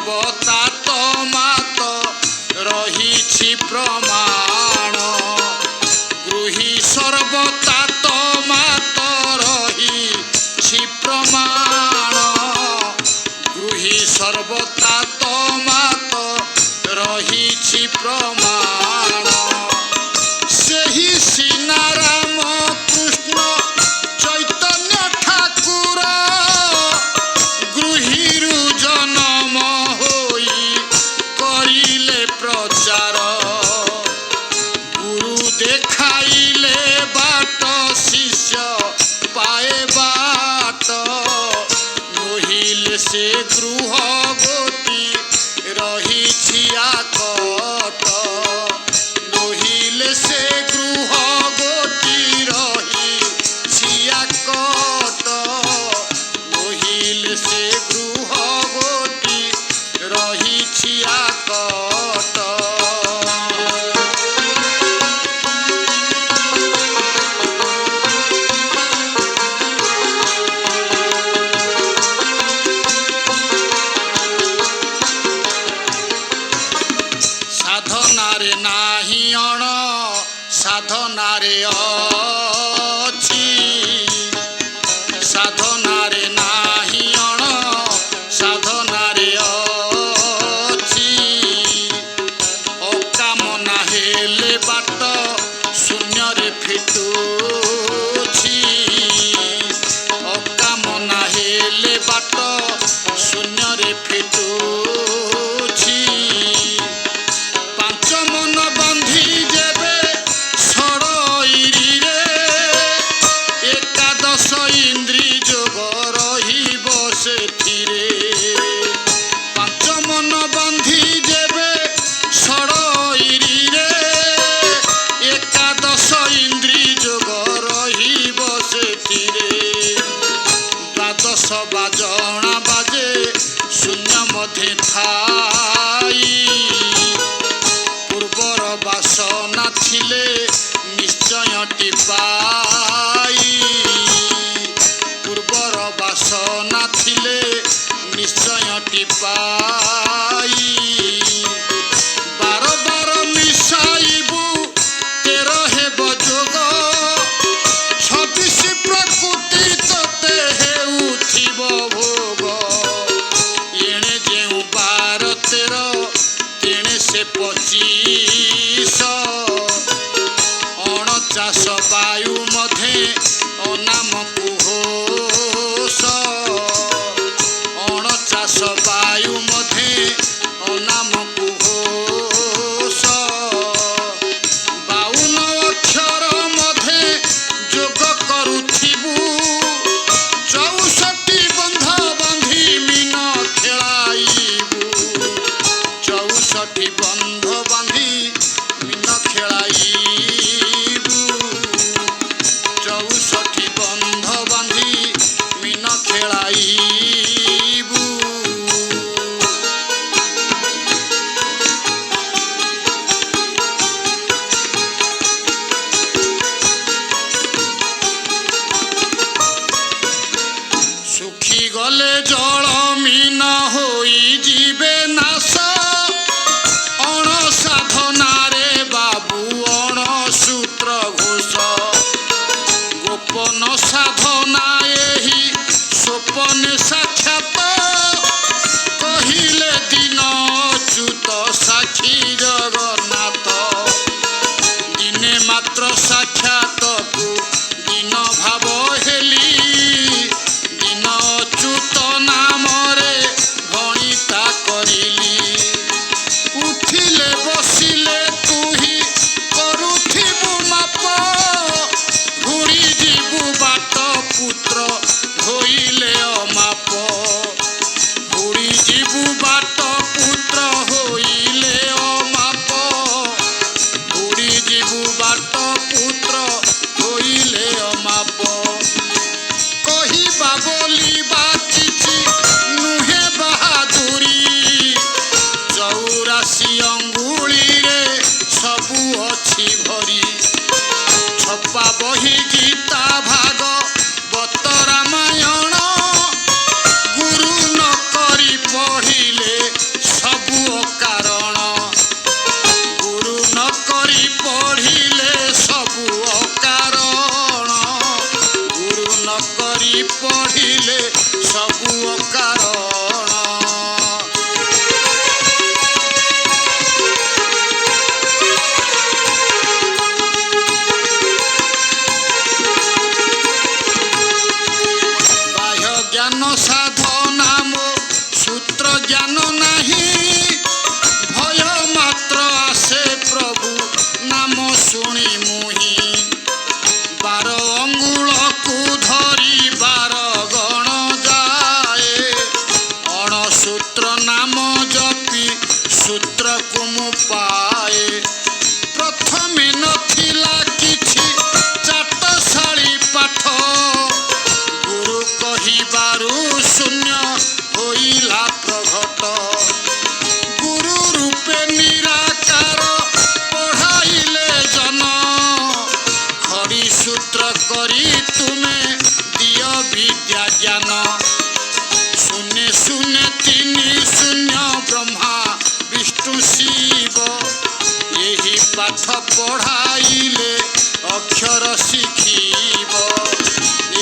ସର୍ବତାତ ମାତ ରହିଛି ପ୍ରମାଣ ଗୃହୀ ସର୍ବତାତ ମାତ ରହିଛି ପ୍ରମାଣ ଗୃହୀ ସର୍ବତାତ ମାତ ରହିଛି ପ୍ରମାଣ ସେହି ସିନା ରାମ କୃଷ୍ଣ ଚୈତନ୍ୟ ଠାକୁର ଗୃହୀରୁ ଜନମ ହୋଇ କରିଲେ ପ୍ରଚାର ଗୁରୁ ଦେଖାଇଲେ ବାଟ ଶିଷ୍ୟ ପାଏ ବାଟ ନୋହିଲେ ସେ ଗୃହ ଗୋଟି ରହିଛି ଆକଟ ନୋହିଲେ ସେ ଗୃହ ଗୋଟି ରହିଛି ଆକଟ ନୋହିଲେ ସେ ଗୃହ ଗୋଟି ରହିଛି ଆକଟ ସାଧନାରେ ନାହିଁ ଅଣ ସାଧନାରେ ଅଛି ସାଧନାରେ ନାହିଁ ଅଣ ସାଧନାରେ ଅଛି ଅକାମନା ହେଲେ ବାଟ ଶୂନ୍ୟରେ ଫିଟୁଛି ଅକାମନା ହେଲେ ବାଟ ଶୂନ୍ୟରେ ଫିଟୁଛି ପାଞ୍ଚ ମନ ବନ୍ଧି ଯେବେ ଷଡ଼ଇରିରେ ଏକାଦଶ ଇନ୍ଦ୍ରୀ ଯୋଗ ରହିବ ସେଥିରେ ପାଞ୍ଚ ମନ ବନ୍ଧି ଯେବେ ଷଡ଼ଇରିରେ ଏକାଦଶ ଇନ୍ଦ୍ରୀ ଯୋଗ ରହିବ ସେଥିରେ ଦ୍ୱାଦଶ ବାଜଣା ବାଜେ ଶୂନ୍ୟ ମଧ୍ୟେ ଥାଇ ପୂର୍ବର ବାସନା ଥିଲେ ନିଶ୍ଚୟଟି ପାଇ ପୂର୍ବର ବାସନା ଥିଲେ ନିଶ୍ଚୟଟି ପାଇ ବାର ବାର ମିଶାଇବୁ ତେର ହେବ ଯୋଗ 26 ପ୍ରକୃତି ତତେ ହେଉଥିବ ଭୋଗ ଏଣେ ଯେଉଁ 12 13 ତେଣେ ସେ 25 ଅଣଚାଶ ବାୟୁ ମଧ୍ୟେ ଅନାମ କୁହୋଷ ଅଣଚାଶ ବାୟୁ ମଧ୍ୟେ ଅନାମ କୁହୋଷ 52 ଅକ୍ଷର ମଧ୍ୟେ ଯୋଗ କରୁଥିବୁ 64 ବନ୍ଧ ବନ୍ଧି ମୀନ ଖେଳାଇବୁ 64 ବନ୍ଧ ବାନ୍ଧି ମୀନ ଖେଳାଇବୁ 64 ବନ୍ଧ ବାନ୍ଧି ମୀନ ଖେଳାଇବୁ ଶୁଖିଗଲେ ଜଳ ମୀନ ହୋଇଯିବେ ନାଶ ଅଣସାଧନାରେ ବାବୁ ଅଣସୂତ୍ର ଘୋଷ ଗୋପନ ସାଧନା ଏହି ସ୍ୱପନେ ସାକ୍ଷାତ କହିଲେ ଦିନ ଅଚ୍ୟୁତ ସାକ୍ଷୀ ଜଗନ୍ନାଥ ଦିନେ ମାତ୍ର ସାକ୍ଷାତକୁ ଦିନ ଭାବ ହେଲି ଦିନ ଅଚ୍ୟୁତ ନାମରେ ଭଣିତା କରିଲି ଉଠିଲେ ବସିଲେ ତୁହି କରୁଥିବୁ ମାପ ଘୁରି ଯିବୁ ବାଟ ପୁତ୍ର ହୋଇଲେ ଅମାପ ଘୁରି ଯିବୁ ବାଟ ପୁତ୍ର ହୋଇଲେ ଅମାପ ଘୁରି ଯିବୁ ବାଟ ପୁତ୍ର ହୋଇଲେ ଅମାପ କହିବା ବୋଲିବା କିଛି ନୁହେଁ ବାହାଦୁରୀ 84 ଅଙ୍ଗୁଳିରେ ସବୁ ଅଛି ଭରି ଛପା ବହି ଗୀତା ଭାଗବତ ରାମାୟଣ ଗୁରୁ ନ କରି ପଢ଼ିଲେ ସୂତ୍ରକୁ ମୁଁ ପାଏ। ପ୍ରଥମେ ନଥିଲା କିଛି ଚାଟଶାଳୀ ପାଠ, ଗୁରୁ କହିବାରୁ ଶୂନ୍ୟ ହୋଇଲା ପ୍ରଘଟ। ଗୁରୁ ରୂପେ ନିରାକାର ପଢ଼ାଇଲେ ଜନ, ଖଡ଼ି ସୂତ୍ର କରି ତୁମେ ଦିଅ ବିଦ୍ୟା ଜ୍ଞାନ। ଶୂନ୍ୟ ଶୂନ୍ୟ ତିନି ଶୂନ୍ୟ ବ୍ରହ୍ମା ବିଷ୍ଣୁ ଶିବ, ଏହି ପାଠ ପଢ଼ାଇଲେ ଅକ୍ଷର ଶିଖିବ।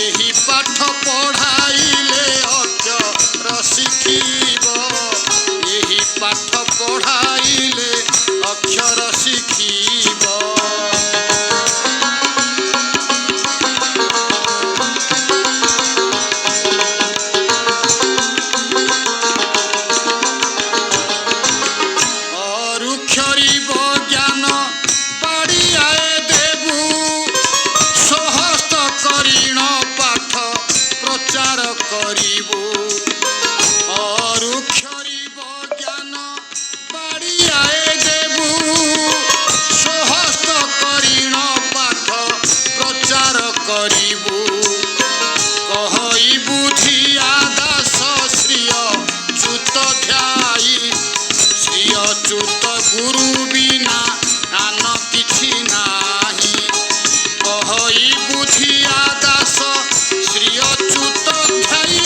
ଏହି ପାଠ ପଢ଼ାଇଲେ ଅକ୍ଷର ଶିଖିବ। ଏହି ପାଠ ପଢ଼ାଇଲେ ଅକ୍ଷର ଶିଖିବ। ଅରୁକ୍ଷରିବ ଜ୍ଞାନ ବାଡ଼ିଆଏ ଦେବୁ, ସହସ୍ତ କରିଣ ପାଠ ପ୍ରଚାର କରିବୁ। ଅରୁକ୍ଷରିବ ଜ୍ଞାନ ବାଡ଼ିଆଏ ଦେବୁ, ସହସ୍ତ କରିଣ ପାଠ ପ୍ରଚାର କରିବୁ। କହଇ ବୁଝିଆ ଦାସ ଶ୍ରୀୟ ଚ୍ୟୁତ ଧ୍ୟାଇ, ଶ୍ରୀୟ ଚ୍ୟୁତ ଗୁରୁ ବିନା ଆନ କିଛି ନାହିଁ। କହଇ ବୁଝିଆ ଦାସ ଶ୍ରୀୟ ଚ୍ୟୁତ ଧ୍ୟାଇ,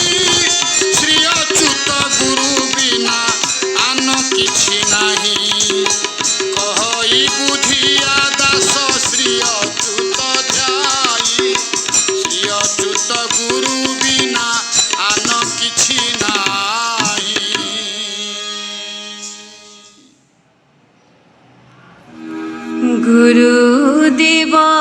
ଶ୍ରୀୟ ଚ୍ୟୁତ ଗୁରୁ ବିନା ଆନ କିଛି ନାହିଁ। କହଇ ବୁଝିଆ ଦାସ ଶ୍ରୀୟ ଚ୍ୟୁତ ଧ୍ୟାଇ, ଶ୍ରୀୟ ଚ୍ୟୁତ ଗୁରୁ ବିନା ଆନ କିଛି ନାହିଁ। गुरुदेवा